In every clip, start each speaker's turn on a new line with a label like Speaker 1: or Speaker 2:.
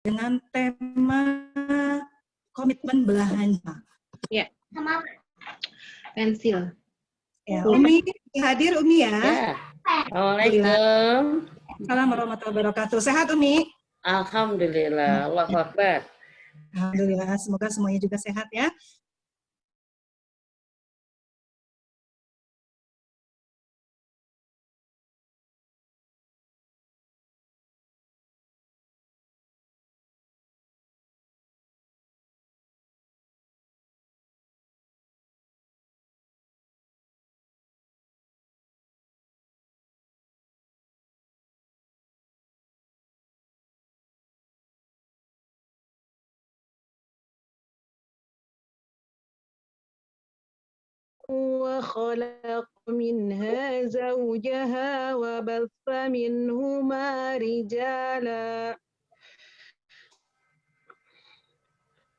Speaker 1: dengan tema komitmen belahan jiwa.
Speaker 2: Ya. Sama pensil.
Speaker 1: Ya, Umi hadir Umi ya.
Speaker 3: Ya. Assalamualaikum.
Speaker 1: Assalamualaikum warahmatullahi wabarakatuh. Sehat Umi?
Speaker 3: Alhamdulillah. Allahu Akbar.
Speaker 1: Alhamdulillah, semoga semuanya juga sehat ya.
Speaker 4: وخلق منها زوجها وبث منهما رجالا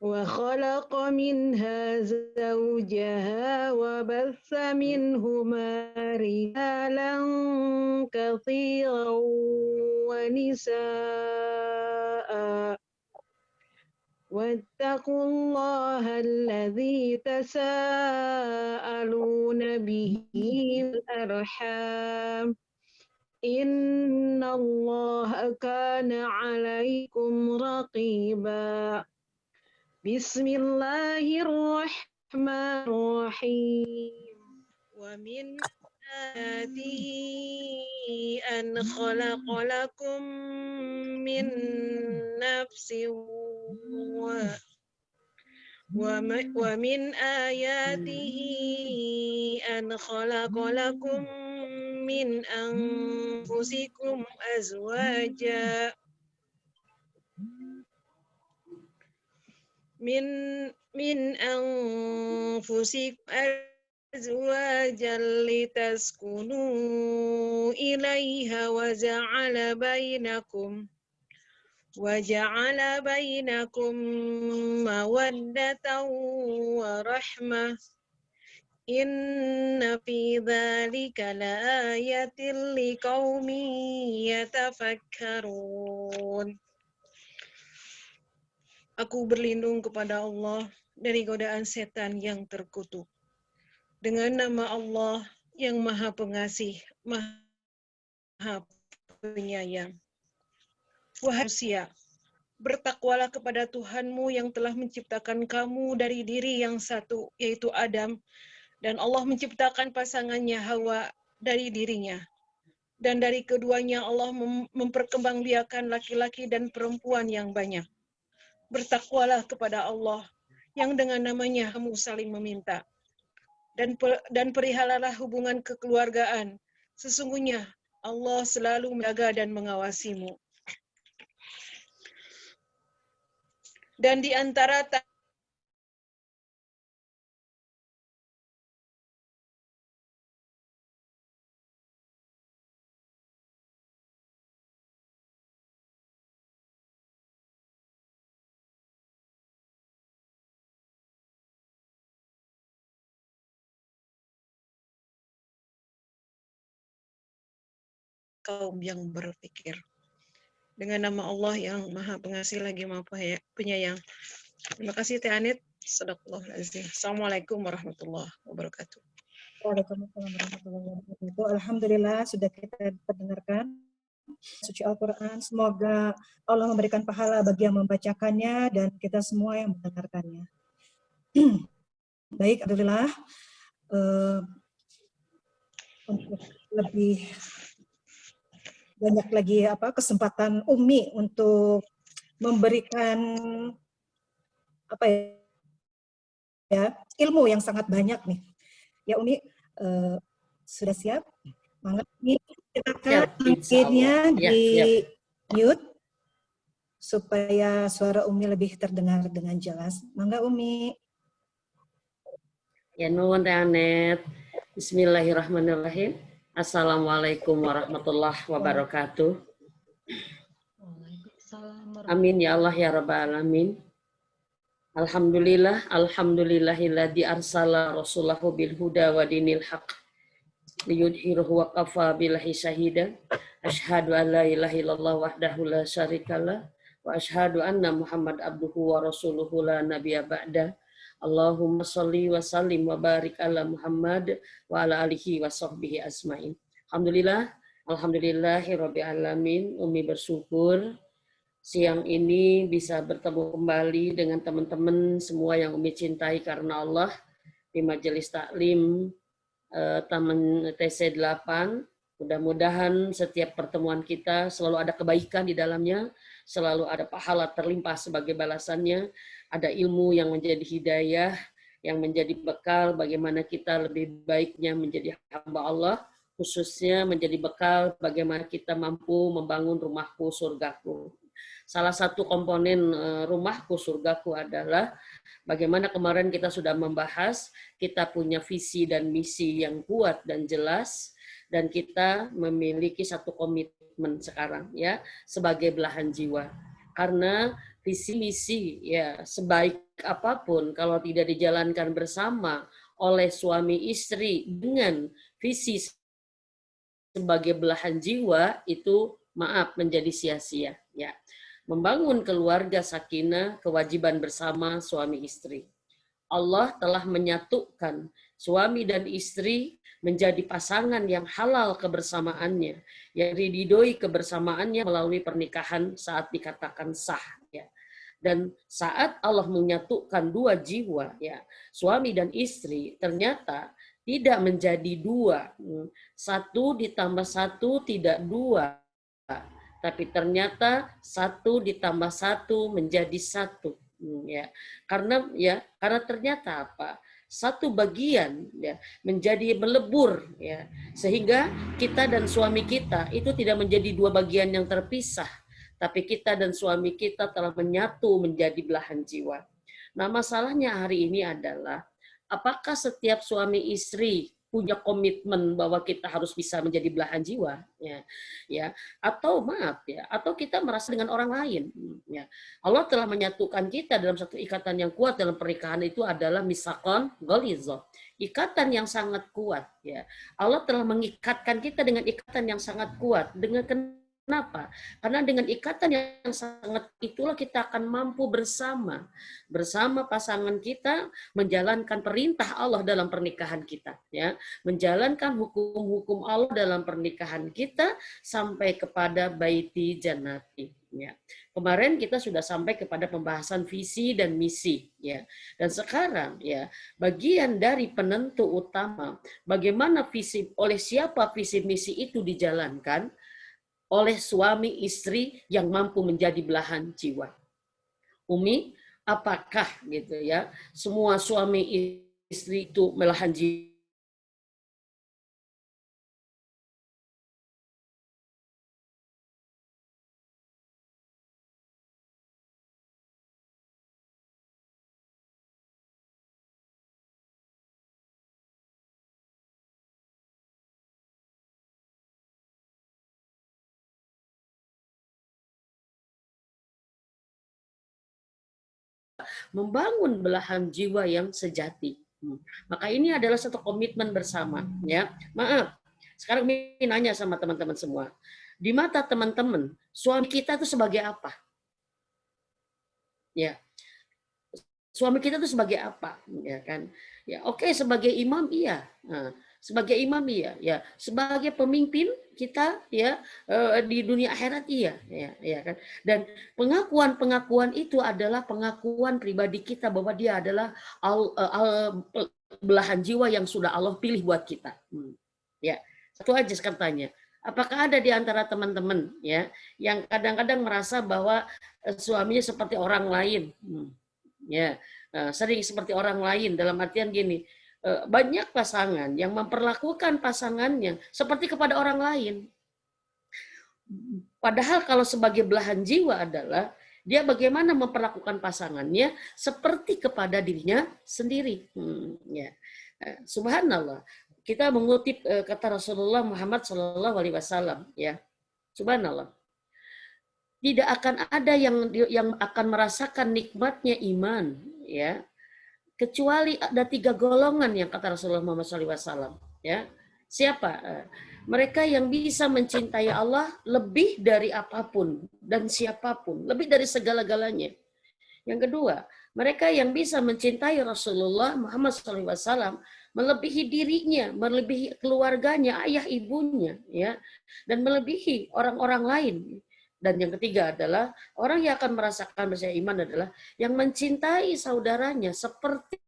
Speaker 4: وخلق منها زوجها وبث منهما رجالا كثيرا ونساء واتقوا الله الذي تساءلون به والأرحام إن الله كان عليكم رقيبا بسم الله الرحمن الرحيم ومن آياته أن خلق لكم من نفس ومن آياته أن خلق لكم من أنفسكم أزواجا من أنفسكم أزواجا لتسكنوا إليها وجعل بينكم مودة ورحمة إن في ذلك لآية لقوم يتفكرون. Aku berlindung kepada Allah dari godaan setan yang terkutuk. Dengan nama Allah yang Maha Pengasih, Maha Penyayang. Wahai manusia, bertakwalah kepada Tuhanmu yang telah menciptakan kamu dari diri yang satu, yaitu Adam, dan Allah menciptakan pasangannya Hawa dari dirinya. Dan dari keduanya Allah memperkembangbiakan laki-laki dan perempuan yang banyak. Bertakwalah kepada Allah yang dengan namanya kamu saling meminta. Dan perihalalah hubungan kekeluargaan. Sesungguhnya Allah selalu menjaga dan mengawasimu. Dan di antara kaum yang berpikir. Dengan nama Allah yang Maha Pengasih lagi Maha Penyayang. Terima kasih Teh Anit. Sadaqallahul azim. Assalamualaikum warahmatullahi wabarakatuh.
Speaker 1: Waalaikumsalam warahmatullahi wabarakatuh. Alhamdulillah sudah kita dengarkan suci Al-Quran. Semoga Allah memberikan pahala bagi yang membacakannya dan kita semua yang mendengarkannya. Baik, alhamdulillah. Untuk lebih banyak lagi kesempatan Umi untuk memberikan ilmu yang sangat banyak nih. Ya Umi sudah siap? Mangga Umi, silakan mic-nya di mute supaya suara Umi lebih terdengar dengan jelas. Mangga Umi.
Speaker 3: Ya nuwun Teh Anet. Bismillahirrahmanirrahim. Assalamualaikum warahmatullahi wabarakatuh. Amin ya Allah ya Rabbal alamin. Alhamdulillah, alhamdulillahilladzi arsala rasulahu bil huda wa dinil haq liyudhhirahu wa kafa billahi syahida. Asyhadu an la ilaha illallah wahdahu la syarikalah wa asyhadu anna Muhammad abduhu wa rasuluhu la nabiyya ba'da. Allahumma sholli wa sallim wa barik ala Muhammad wa ala alihi wa sahbihi asmain. Alhamdulillahirabbil alamin. Umi bersyukur siang ini bisa bertemu kembali dengan teman-teman semua yang Umi cintai karena Allah di Majelis Taklim Taman TC 8. Mudah-mudahan setiap pertemuan kita selalu ada kebaikan di dalamnya, selalu ada pahala terlimpah sebagai balasannya, ada ilmu yang menjadi hidayah, yang menjadi bekal bagaimana kita lebih baiknya menjadi hamba Allah, khususnya menjadi bekal bagaimana kita mampu membangun rumahku, surgaku. Salah satu komponen rumahku, surgaku adalah bagaimana kemarin kita sudah membahas, kita punya visi dan misi yang kuat dan jelas, dan kita memiliki satu komitmen sekarang ya sebagai belahan jiwa. Karena visi misi ya sebaik apapun kalau tidak dijalankan bersama oleh suami istri dengan visi sebagai belahan jiwa, itu maaf menjadi sia-sia ya. Membangun keluarga sakinah kewajiban bersama suami istri. Allah telah menyatukan suami dan istri menjadi pasangan yang halal kebersamaannya, yang diridhoi kebersamaannya melalui pernikahan saat dikatakan sah ya. Dan saat Allah menyatukan dua jiwa ya, suami dan istri, ternyata tidak menjadi dua. Satu ditambah satu tidak dua, tapi ternyata satu ditambah satu menjadi satu ya. Karena ternyata apa? Satu bagian ya menjadi melebur ya, sehingga kita dan suami kita itu tidak menjadi dua bagian yang terpisah, tapi kita dan suami kita telah menyatu menjadi belahan jiwa. Nah, masalahnya hari ini adalah apakah setiap suami istri punya komitmen bahwa kita harus bisa menjadi belahan jiwa ya atau maaf ya, atau kita merasa dengan orang lain ya. Allah telah menyatukan kita dalam satu ikatan yang kuat dalam pernikahan, itu adalah misaqan ghalizah, ikatan yang sangat kuat ya. Allah telah mengikatkan kita dengan ikatan yang sangat kuat. Dengan kenapa? Karena dengan ikatan yang sangat itulah kita akan mampu bersama pasangan kita menjalankan perintah Allah dalam pernikahan kita ya, menjalankan hukum-hukum Allah dalam pernikahan kita sampai kepada baiti jannati ya. Kemarin kita sudah sampai kepada pembahasan visi dan misi ya. Dan sekarang ya, bagian dari penentu utama bagaimana visi, oleh siapa visi misi itu dijalankan, oleh suami istri yang mampu menjadi belahan jiwa. Umi, apakah gitu ya semua suami istri itu belahan jiwa? Membangun belahan jiwa yang sejati. Maka ini adalah satu komitmen bersama ya. Maaf, sekarang ini nanya sama teman-teman semua. Di mata teman-teman, suami kita itu sebagai apa? Ya. Suami kita itu sebagai apa? Ya kan? Ya, oke, sebagai imam iya. Nah, sebagai imam iya, ya. Sebagai pemimpin kita ya di dunia akhirat iya, ya kan. Dan pengakuan itu adalah pengakuan pribadi kita bahwa dia adalah belahan jiwa yang sudah Allah pilih buat kita. Ya, satu aja sekarang tanya. Apakah ada di antara teman-teman ya yang kadang-kadang merasa bahwa suaminya seperti orang lain? Ya, sering seperti orang lain dalam artian gini. Banyak pasangan yang memperlakukan pasangannya seperti kepada orang lain. Padahal kalau sebagai belahan jiwa adalah dia bagaimana memperlakukan pasangannya seperti kepada dirinya sendiri. Ya. Subhanallah. Kita mengutip kata Rasulullah Muhammad SAW. Ya. Subhanallah. Tidak akan ada yang akan merasakan nikmatnya iman, ya, kecuali ada 3 golongan yang kata Rasulullah Muhammad SAW. Ya, siapa? Mereka yang bisa mencintai Allah lebih dari apapun dan siapapun, lebih dari segala-galanya. Yang kedua, mereka yang bisa mencintai Rasulullah Muhammad SAW melebihi dirinya, melebihi keluarganya, ayah ibunya, ya, dan melebihi orang-orang lain. Dan yang ketiga adalah orang yang akan merasakan bersama iman adalah yang mencintai saudaranya seperti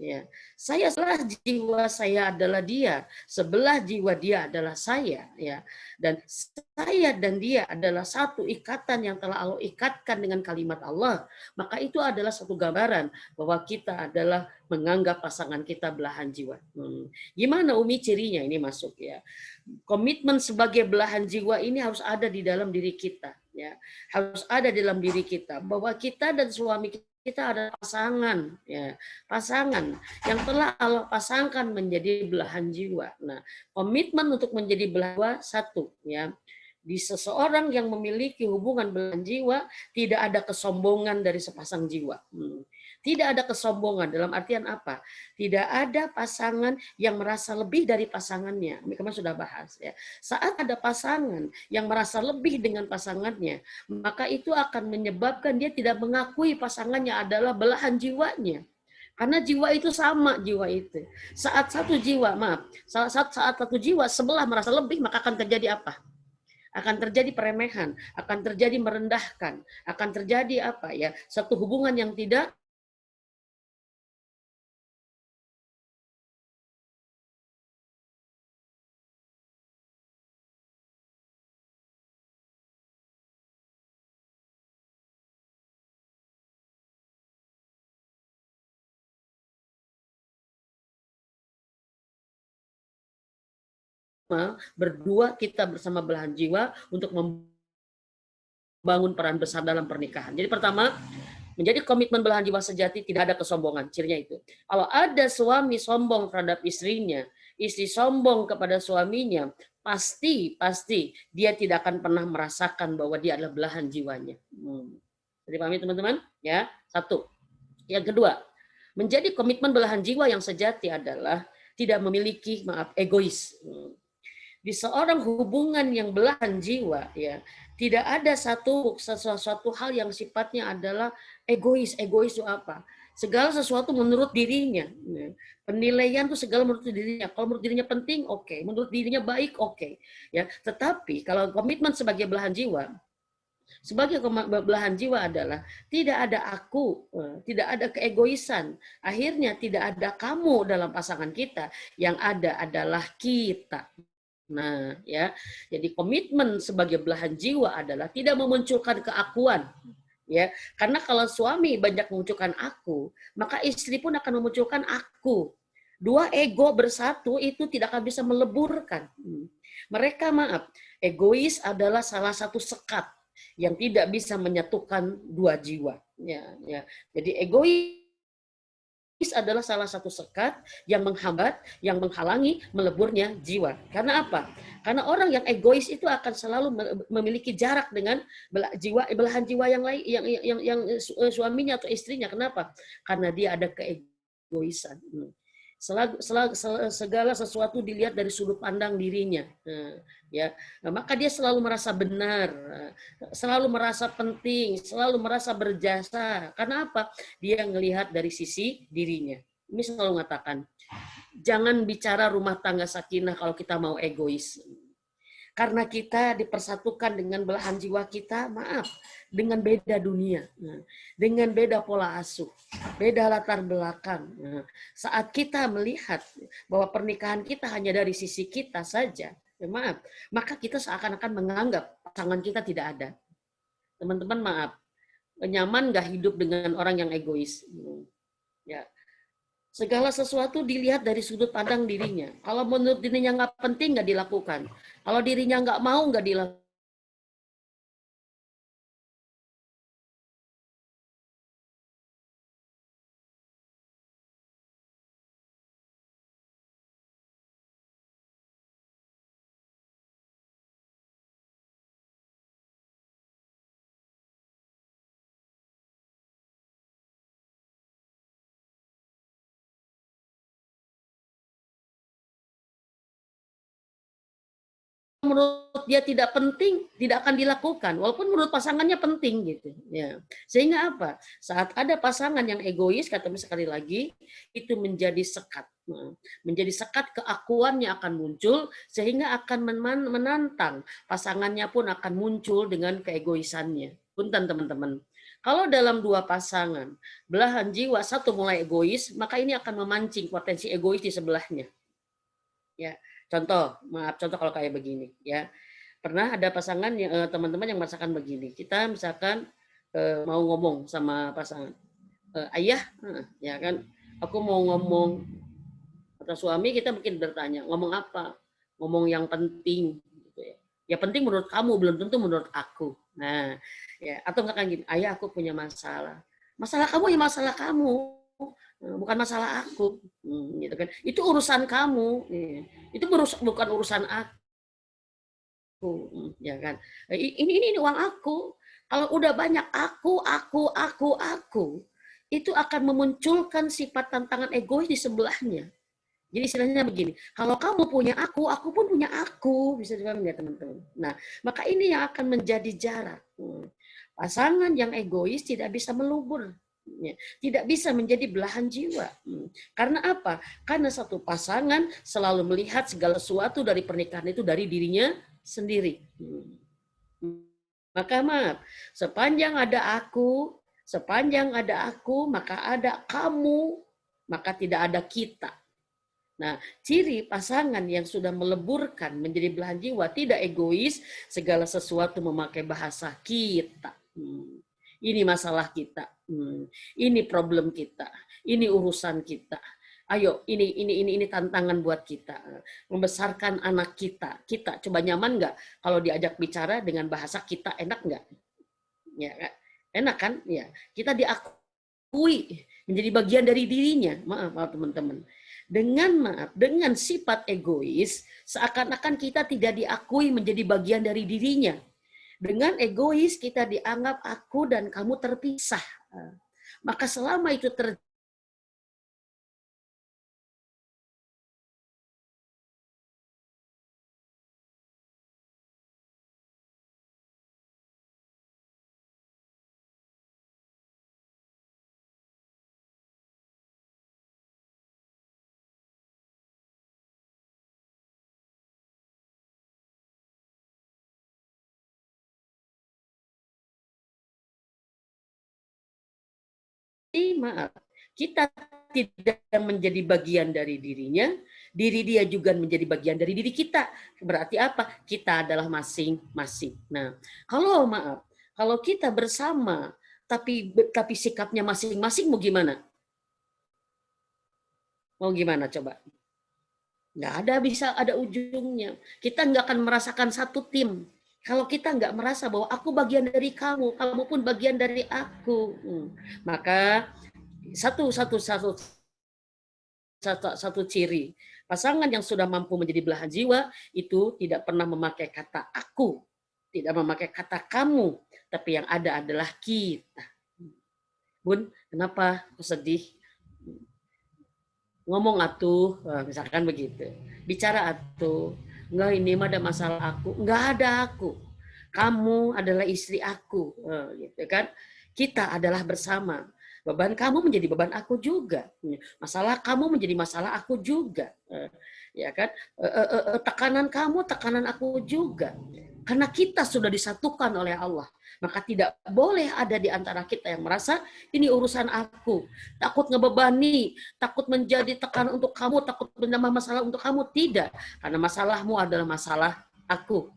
Speaker 3: ya. Saya sebelah jiwa saya adalah dia, sebelah jiwa dia adalah saya, ya. Dan saya dan dia adalah satu ikatan yang telah Allah ikatkan dengan kalimat Allah. Maka itu adalah satu gambaran bahwa kita adalah menganggap pasangan kita belahan jiwa. Gimana Umi cirinya ini masuk ya? Komitmen sebagai belahan jiwa ini harus ada di dalam diri kita, ya. Harus ada di dalam diri kita bahwa kita dan suami kita ada pasangan, ya, pasangan yang telah Allah pasangkan menjadi belahan jiwa. Nah, komitmen untuk menjadi belahan jiwa satu, ya, di seseorang yang memiliki hubungan belahan jiwa tidak ada kesombongan dari sepasang jiwa. Tidak ada kesombongan dalam artian apa? Tidak ada pasangan yang merasa lebih dari pasangannya. Kami sudah bahas ya. Saat ada pasangan yang merasa lebih dengan pasangannya, maka itu akan menyebabkan dia tidak mengakui pasangannya adalah belahan jiwanya. Karena jiwa itu sama, jiwa itu. Saat satu jiwa, saat satu jiwa sebelah merasa lebih, maka akan terjadi apa? Akan terjadi peremehan, akan terjadi merendahkan, akan terjadi apa ya? Satu hubungan yang tidak berdua kita bersama belahan jiwa untuk membangun peran besar dalam pernikahan. Jadi pertama, menjadi komitmen belahan jiwa sejati tidak ada kesombongan, cirinya itu. Kalau ada suami sombong terhadap istrinya, istri sombong kepada suaminya, pasti dia tidak akan pernah merasakan bahwa dia adalah belahan jiwanya. Jadi pahami teman-teman? Ya, satu. Yang kedua, menjadi komitmen belahan jiwa yang sejati adalah tidak memiliki egois. Di seorang hubungan yang belahan jiwa, ya, tidak ada sesuatu hal yang sifatnya adalah egois. Egois itu apa? Segala sesuatu menurut dirinya. Penilaian itu segala menurut dirinya. Kalau menurut dirinya penting, oke. Menurut dirinya baik, oke. Ya, tetapi kalau komitmen sebagai belahan jiwa, belahan jiwa adalah tidak ada aku, tidak ada keegoisan. Akhirnya tidak ada kamu dalam pasangan kita. Yang ada adalah kita. Nah, ya. Jadi komitmen sebagai belahan jiwa adalah tidak memunculkan keakuan. Ya, karena kalau suami banyak memunculkan aku, maka istri pun akan memunculkan aku. Dua ego bersatu itu tidak akan bisa meleburkan. Mereka egois adalah salah satu sekat yang tidak bisa menyatukan dua jiwa. Ya. Jadi egois adalah salah satu sekat yang menghambat, yang menghalangi meleburnya jiwa. Karena apa? Karena orang yang egois itu akan selalu memiliki jarak dengan belahan jiwa yang lain, yang suaminya atau istrinya. Kenapa? Karena dia ada keegoisan. Segala sesuatu dilihat dari sudut pandang dirinya, ya. Maka dia selalu merasa benar, selalu merasa penting, selalu merasa berjasa. Karena apa? Dia melihat dari sisi dirinya. Ini selalu mengatakan, jangan bicara rumah tangga sakinah kalau kita mau egois. Karena kita dipersatukan dengan belahan jiwa kita, dengan beda dunia, dengan beda pola asuh, beda latar belakang. Saat kita melihat bahwa pernikahan kita hanya dari sisi kita saja, maka kita seakan-akan menganggap pasangan kita tidak ada. Teman-teman, nyaman nggak hidup dengan orang yang egois? Ya. Segala sesuatu dilihat dari sudut pandang dirinya. Kalau menurut dirinya nggak penting, nggak dilakukan. Kalau dirinya nggak mau, nggak dilakukan. Menurut dia tidak penting, tidak akan dilakukan, walaupun menurut pasangannya penting gitu. Ya. Sehingga apa? Saat ada pasangan yang egois, kata sekali lagi, itu menjadi sekat. Menjadi sekat, keakuannya akan muncul, sehingga akan menantang. Pasangannya pun akan muncul dengan keegoisannya. Punten teman-teman. Kalau dalam dua pasangan, belahan jiwa satu mulai egois, maka ini akan memancing potensi egois di sebelahnya. Ya. Contoh kalau kayak begini ya. Pernah ada pasangan yang teman-teman yang merasakan begini. Kita misalkan mau ngomong sama pasangan. Ayah, ya kan, aku mau ngomong. Kata suami kita mungkin bertanya, ngomong apa? Ngomong yang penting gitu ya. Ya penting menurut kamu, belum tentu menurut aku. Nah, ya atau misalkan gini, ayah aku punya masalah. Masalah kamu ya masalah kamu. Bukan masalah aku, gitu kan? Itu urusan kamu, itu bukan urusan aku, ya kan? Ini uang aku. Kalau udah banyak aku, itu akan memunculkan sifat tantangan egois di sebelahnya. Jadi istilahnya begini, kalau kamu punya aku pun punya aku, bisa dibilang ya teman-teman. Nah, maka ini yang akan menjadi jarak. Pasangan yang egois tidak bisa melubur. Tidak bisa menjadi belahan jiwa. Karena apa? Karena satu pasangan selalu melihat segala sesuatu dari pernikahan itu dari dirinya sendiri. Maka maaf, sepanjang ada aku, maka ada kamu, maka tidak ada kita. Nah, ciri pasangan yang sudah meleburkan menjadi belahan jiwa, tidak egois, segala sesuatu memakai bahasa kita. Ini masalah kita. Ini problem kita. Ini urusan kita. Ayo, ini tantangan buat kita. Membesarkan anak kita. Kita coba nyaman nggak kalau diajak bicara dengan bahasa kita, enak nggak? Ya, enak kan? Ya, kita diakui menjadi bagian dari dirinya. Maaf teman-teman. Dengan sifat egois, seakan-akan kita tidak diakui menjadi bagian dari dirinya. Dengan egois kita dianggap aku dan kamu terpisah. Maka selama itu terjadi, maaf, kita tidak menjadi bagian dari dirinya, diri dia juga menjadi bagian dari diri kita. Berarti apa? Kita adalah masing-masing. Nah, kalau kita bersama tapi sikapnya masing-masing mau gimana? Mau gimana coba? Nggak ada bisa ada ujungnya. Kita nggak akan merasakan satu tim. Kalau kita nggak merasa bahwa aku bagian dari kamu, kamu pun bagian dari aku, maka satu ciri pasangan yang sudah mampu menjadi belahan jiwa itu tidak pernah memakai kata aku, tidak memakai kata kamu, tapi yang ada adalah kita. Bun, kenapa aku sedih? Ngomong atuh, misalkan begitu. Bicara atuh, enggak ini mah ada masalah aku, enggak ada aku. Kamu adalah istri aku, gitu kan? Kita adalah bersama. Beban kamu menjadi beban aku juga. Masalah kamu menjadi masalah aku juga. Ya kan? Tekanan kamu, tekanan aku juga. Karena kita sudah disatukan oleh Allah. Maka tidak boleh ada di antara kita yang merasa ini urusan aku. Takut ngebebani, takut menjadi tekanan untuk kamu, takut menambah masalah untuk kamu. Tidak. Karena masalahmu adalah masalah aku.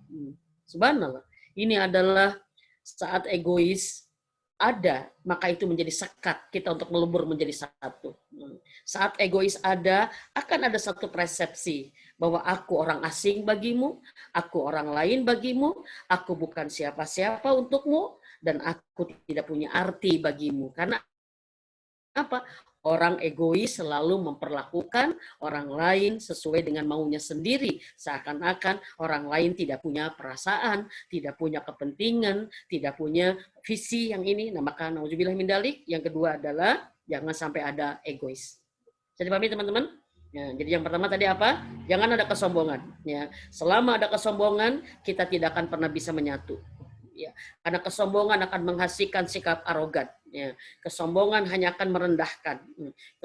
Speaker 3: Subhanallah. Ini adalah saat egois ada, maka itu menjadi sekat kita untuk melebur menjadi satu. Saat egois ada, akan ada satu persepsi bahwa aku orang asing bagimu, aku orang lain bagimu, aku bukan siapa-siapa untukmu, dan aku tidak punya arti bagimu. Karena apa? Orang egois selalu memperlakukan orang lain sesuai dengan maunya sendiri. Seakan-akan orang lain tidak punya perasaan, tidak punya kepentingan, tidak punya visi yang ini. Nah, maka nauzubillah min dzalik. Yang kedua adalah jangan sampai ada egois. Jadi pahami teman-teman? Ya, jadi yang pertama tadi apa? Jangan ada kesombongan. Ya, selama ada kesombongan, kita tidak akan pernah bisa menyatu. Ya, karena kesombongan akan menghasilkan sikap arogan. Ya, kesombongan hanya akan merendahkan.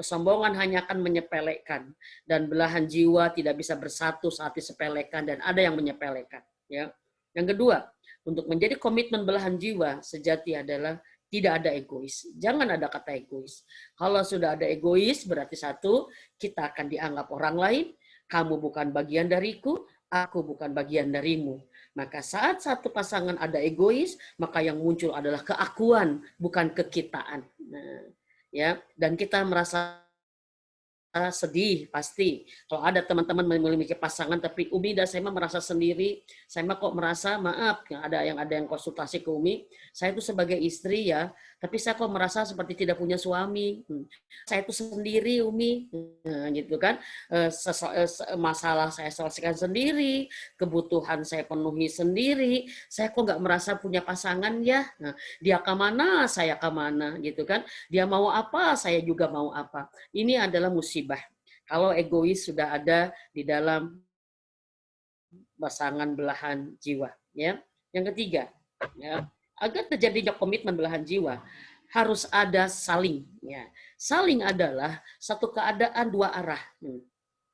Speaker 3: Kesombongan hanya akan menyepelekan. Dan belahan jiwa tidak bisa bersatu saat disepelekan dan ada yang menyepelekan. Ya. Yang kedua, untuk menjadi komitmen belahan jiwa sejati adalah tidak ada egois. Jangan ada kata egois. Kalau sudah ada egois, berarti satu, kita akan dianggap orang lain. Kamu bukan bagian dariku, aku bukan bagian darimu. Maka saat satu pasangan ada egois, maka yang muncul adalah keakuan, bukan kekitaan. Nah, ya, dan kita merasa sedih pasti. Kalau ada teman-teman memiliki pasangan tapi Umi dan saya merasa sendiri, saya kok merasa maaf ada yang konsultasi ke Umi, saya itu sebagai istri ya, tapi saya kok merasa seperti tidak punya suami. Saya itu sendiri Umi, nah, gitu kan. Masalah saya selesaikan sendiri, kebutuhan saya penuhi sendiri, saya kok nggak merasa punya pasangan ya. Nah, dia ke mana, saya ke mana gitu kan. Dia mau apa, saya juga mau apa. Ini adalah musibah. Kalau egois sudah ada di dalam pasangan belahan jiwa, ya. Yang ketiga, ya, agar terjadinya komitmen belahan jiwa harus ada saling, ya. Saling adalah satu keadaan dua arah,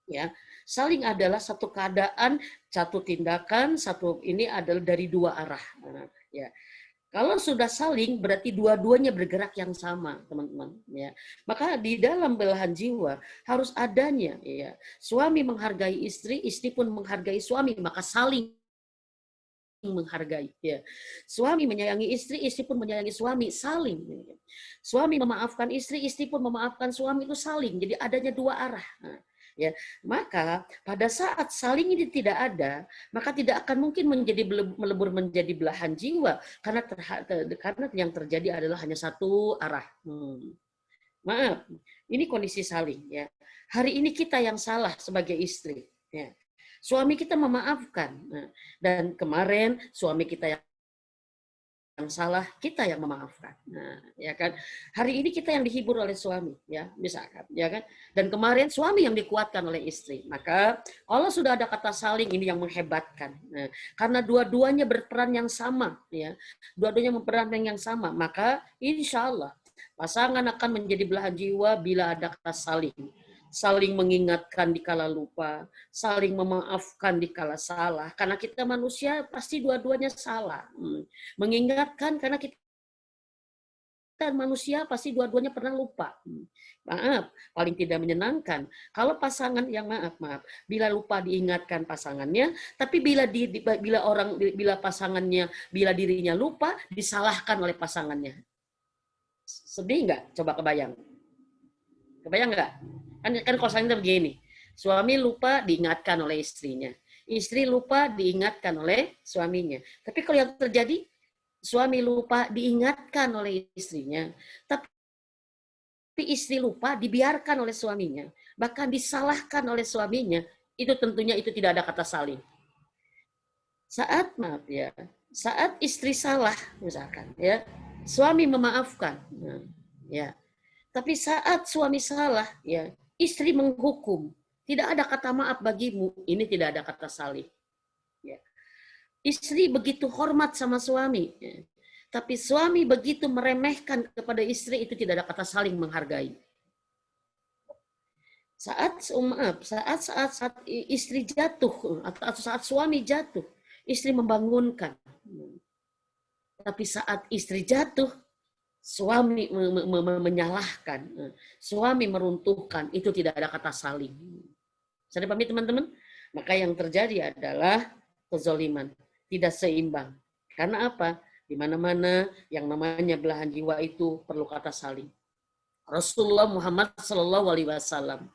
Speaker 3: ya. Saling adalah satu keadaan, satu tindakan, satu ini adalah dari dua arah, ya. Kalau sudah saling, berarti dua-duanya bergerak yang sama, teman-teman. Ya, maka di dalam belahan jiwa harus adanya, ya, suami menghargai istri, istri pun menghargai suami, maka saling menghargai. Ya, suami menyayangi istri, istri pun menyayangi suami, saling. Ya. Suami memaafkan istri, istri pun memaafkan suami, itu saling. Jadi adanya dua arah. Nah, ya, maka pada saat saling ini tidak ada, maka tidak akan mungkin melebur menjadi belahan jiwa karena yang terjadi adalah hanya satu arah. Maaf, ini kondisi saling ya. Hari ini kita yang salah sebagai istri. Ya. Suami kita memaafkan, dan kemarin suami kita yang salah, kita yang memaafkan. Nah, ya kan. Hari ini kita yang dihibur oleh suami, ya, misalkan, ya kan. Dan kemarin suami yang dikuatkan oleh istri. Maka kalau sudah ada kata saling, ini yang menghebatkan. Nah, karena dua-duanya berperan yang sama, ya. Dua-duanya berperan yang sama, maka insya Allah pasangan akan menjadi belahan jiwa bila ada kata saling. Saling mengingatkan dikala lupa, saling memaafkan dikala salah. Karena kita manusia pasti dua-duanya salah. Mengingatkan karena kita manusia pasti dua-duanya pernah lupa. Maaf, paling tidak menyenangkan. Kalau pasangan yang maaf, bila lupa diingatkan pasangannya, tapi bila pasangannya, bila dirinya lupa disalahkan oleh pasangannya. Sedih nggak? Coba kebayang. Kebayang nggak? Kan kosannya begini, suami lupa diingatkan oleh istrinya, istri lupa diingatkan oleh suaminya. Tapi kalau yang terjadi, suami lupa diingatkan oleh istrinya, tapi istri lupa dibiarkan oleh suaminya, bahkan disalahkan oleh suaminya, itu tentunya itu tidak ada kata saling. Saat saat istri salah misalkan, ya, suami memaafkan, ya. Tapi saat suami salah, ya, istri menghukum, tidak ada kata maaf bagimu, ini tidak ada kata saling. Ya. Istri begitu hormat sama suami, ya. Tapi suami begitu meremehkan kepada istri, itu tidak ada kata saling menghargai. Saat istri jatuh atau saat suami jatuh, istri membangunkan. Tapi saat istri jatuh, suami menyalahkan, suami meruntuhkan, itu tidak ada kata saling. Saya pahami teman-teman? Maka yang terjadi adalah kezoliman, tidak seimbang. Karena apa? Di mana-mana yang namanya belahan jiwa itu perlu kata saling. Rasulullah Muhammad SAW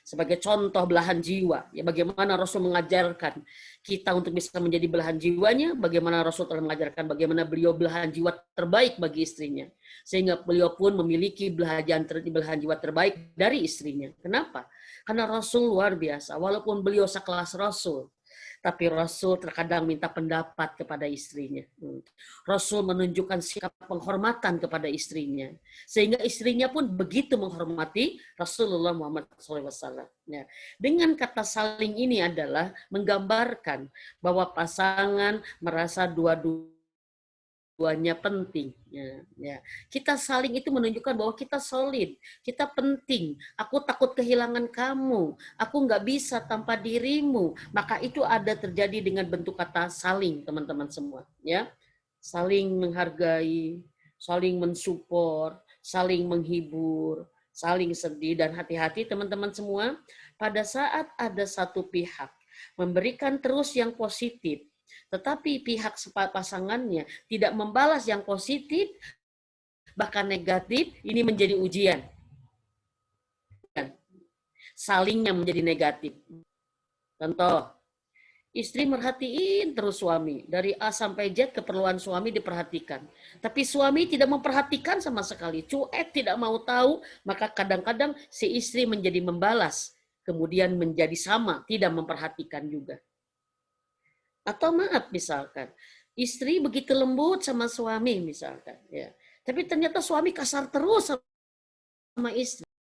Speaker 3: sebagai contoh belahan jiwa, ya bagaimana Rasul mengajarkan kita untuk bisa menjadi belahan jiwanya, bagaimana Rasul telah mengajarkan bagaimana beliau belahan jiwa terbaik bagi istrinya, sehingga beliau pun memiliki belahan jiwa terbaik dari istrinya. Kenapa? Karena Rasul luar biasa, walaupun beliau sekelas Rasul, tapi Rasul terkadang minta pendapat kepada istrinya. Rasul menunjukkan sikap penghormatan kepada istrinya. Sehingga istrinya pun begitu menghormati Rasulullah Muhammad SAW. Ya. Dengan kata saling ini adalah menggambarkan bahwa pasangan merasa dua-duanya penting. Ya. Kita saling itu menunjukkan bahwa kita solid, kita penting. Aku takut kehilangan kamu, aku nggak bisa tanpa dirimu. Maka itu ada terjadi dengan bentuk kata saling, teman-teman semua. Ya, saling menghargai, saling mensupport, saling menghibur, saling sedih, dan hati-hati teman-teman semua. Pada saat ada satu pihak memberikan terus yang positif, tetapi pihak pasangannya tidak membalas yang positif, bahkan negatif, ini menjadi ujian. Salingnya menjadi negatif. Contoh, istri merhatiin terus suami. Dari A sampai Z keperluan suami diperhatikan. Tapi suami tidak memperhatikan sama sekali. Cuek, tidak mau tahu. Maka kadang-kadang si istri menjadi membalas. Kemudian menjadi sama, tidak memperhatikan juga. Atau maaf misalkan, istri begitu lembut sama suami misalkan. Ya. Tapi ternyata suami kasar terus sama istri.